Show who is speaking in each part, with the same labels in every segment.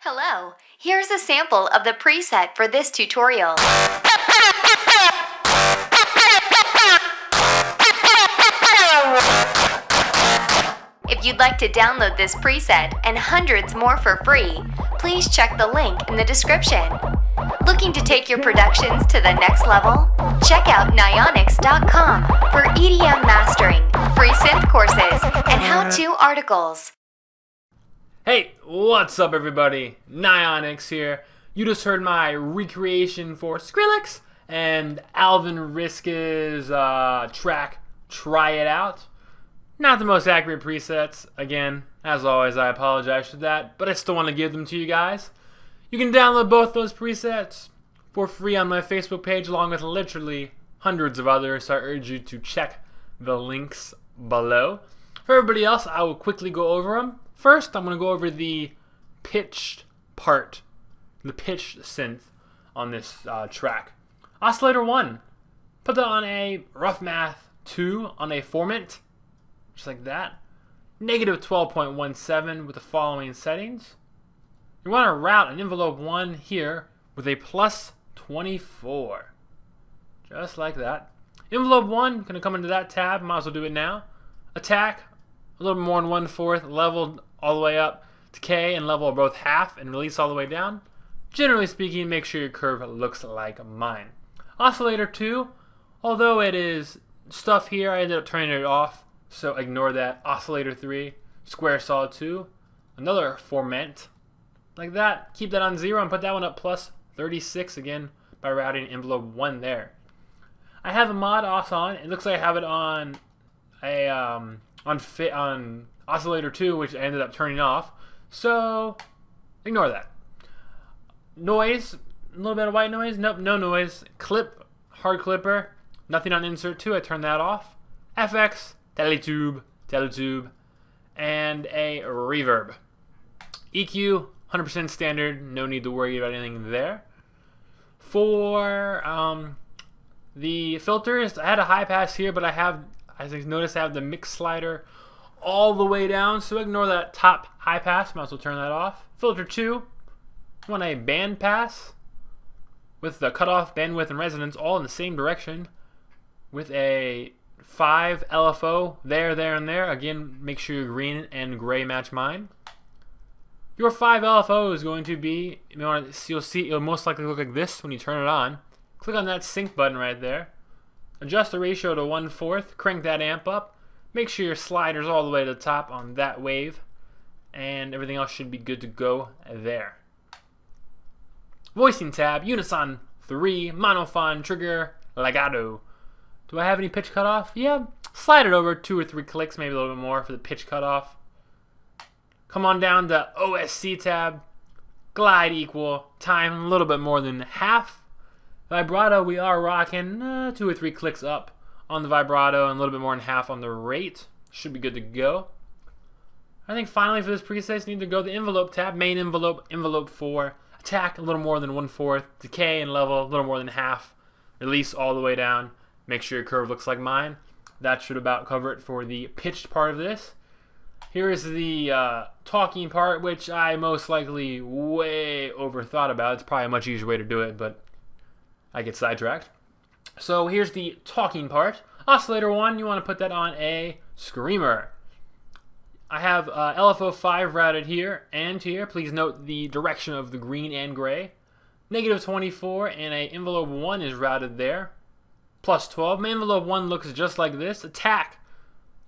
Speaker 1: Hello, here's a sample of the preset for this tutorial. If you'd like to download this preset and hundreds more for free, please check the link in the description. Looking to take your productions to the next level? Check out Nyonics.com for EDM mastering, free synth courses, and how-to articles.
Speaker 2: Hey, what's up everybody? Nyonics here. You just heard my recreation for Skrillex and Alvin Riska's track, Try It Out. Not the most accurate presets. Again, as always, I apologize for that, but I still want to give them to you guys. You can download both those presets for free on my Facebook page, along with literally hundreds of others, so I urge you to check the links below. For everybody else, I will quickly go over them. First, I'm going to go over the pitched part, the pitched synth on this track. Oscillator 1, put that on a rough math 2 on a formant, just like that. Negative 12.17 with the following settings. You want to route an envelope 1 here with a plus 24, just like that. Envelope 1, going to come into that tab, might as well do it now. Attack, a little more than 1/4, leveled all the way up to K, and level both half and release all the way down. Generally speaking, make sure your curve looks like mine. Oscillator 2, although it is stuff here, I ended up turning it off, so ignore that. Oscillator 3, square saw 2, another formant, like that. Keep that on 0 and put that one up plus 36 again by routing envelope 1 there. I have a mod os on. It looks like I have it on a on Oscillator 2, which I ended up turning off, so ignore that. Noise, a little bit of white noise, nope, no noise. Clip, hard clipper, nothing on insert 2, I turned that off. FX, teletube, and a reverb. EQ, 100% standard, no need to worry about anything there. For the filters, I had a high pass here, but I have, as you notice, I have the mix slider all the way down, so ignore that top high pass, might as well turn that off. Filter 2, want a band pass with the cutoff, bandwidth, and resonance all in the same direction with a 5 LFO there, and there. Again, make sure your green and gray match mine. Your 5 LFO is going to be, you'll see it'll most likely look like this when you turn it on. Click on that sync button right there. Adjust the ratio to 1/4, crank that amp up. Make sure your slider's all the way to the top on that wave, and everything else should be good to go there. Voicing tab, Unison 3, Monophone, Trigger, Legato. Do I have any pitch cutoff? Yeah, slide it over 2 or 3 clicks, maybe a little bit more for the pitch cutoff. Come on down to OSC tab, glide equal, time a little bit more than half. Vibrato, we are rocking 2 or 3 clicks up on the vibrato and a little bit more than half on the rate. Should be good to go. I think finally for this preset, you need to go to the envelope tab, main envelope, envelope 4, attack a little more than 1/4, decay and level a little more than half, release all the way down. Make sure your curve looks like mine. That should about cover it for the pitched part of this. Here is the talking part, which I most likely way overthought about. It's probably a much easier way to do it, but I get sidetracked. So here's the talking part. Oscillator 1, you want to put that on a screamer. I have LFO 5 routed here and here. Please note the direction of the green and gray. Negative 24 and a envelope 1 is routed there. Plus 12. My envelope 1 looks just like this. Attack,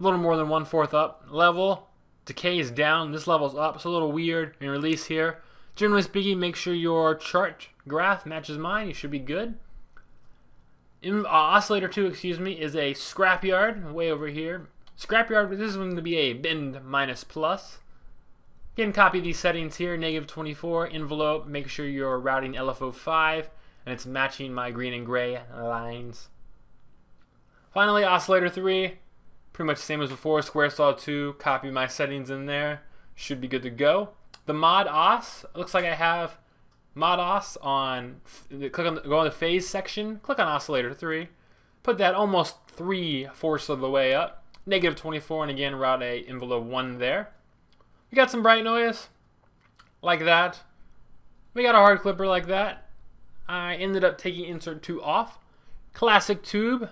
Speaker 2: a little more than 1/4 up. Level, decay is down. This level's up. It's a little weird. And release here. Generally speaking, make sure your chart graph matches mine. You should be good. Oscillator 2, excuse me, is a scrapyard way over here. Scrapyard, this is going to be a bend minus plus. Again, copy these settings here. Negative 24, envelope. Make sure you're routing LFO 5 and it's matching my green and gray lines. Finally, oscillator 3, pretty much the same as before. Square saw 2, copy my settings in there. Should be good to go. The mod os, looks like I have mod os on, go on the phase section, click on oscillator 3, put that almost 3/4 of the way up, negative 24, and again route a envelope 1 there. We got some bright noise, like that. We got a hard clipper like that. I ended up taking insert 2 off. Classic tube. A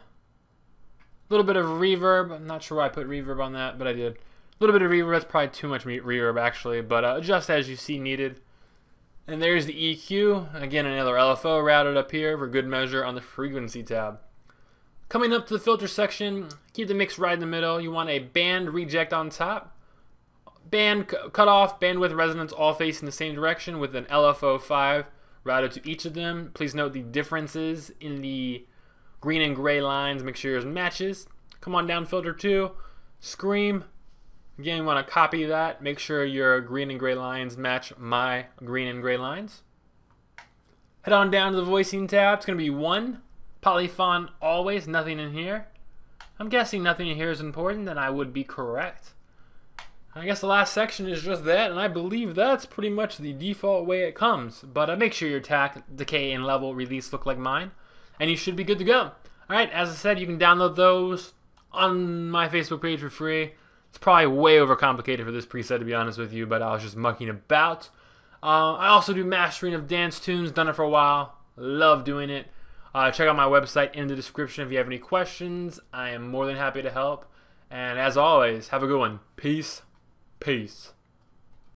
Speaker 2: little bit of reverb. I'm not sure why I put reverb on that, but I did. A little bit of reverb. That's probably too much reverb actually, but just as you see needed. And there's the EQ. Again, another LFO routed up here for good measure on the frequency tab. Coming up to the filter section, keep the mix right in the middle. You want a band reject on top. Band cutoff, bandwidth, resonance all facing the same direction with an LFO 5 routed to each of them. Please note the differences in the green and gray lines. Make sure yours matches. Come on down, filter 2. Scream. Again, you want to copy that. Make sure your green and gray lines match my green and gray lines. Head on down to the voicing tab. It's going to be 1. Polyphon always. Nothing in here. I'm guessing nothing in here is important, and I would be correct. I guess the last section is just that, and I believe that's pretty much the default way it comes. But make sure your attack, decay, and level release look like mine, and you should be good to go. Alright, as I said, you can download those on my Facebook page for free. It's probably way overcomplicated for this preset, to be honest with you, but I was just mucking about. I also do mastering of dance tunes, done it for a while. Love doing it. Check out my website in the description if you have any questions. I am more than happy to help. And as always, have a good one. Peace. Peace.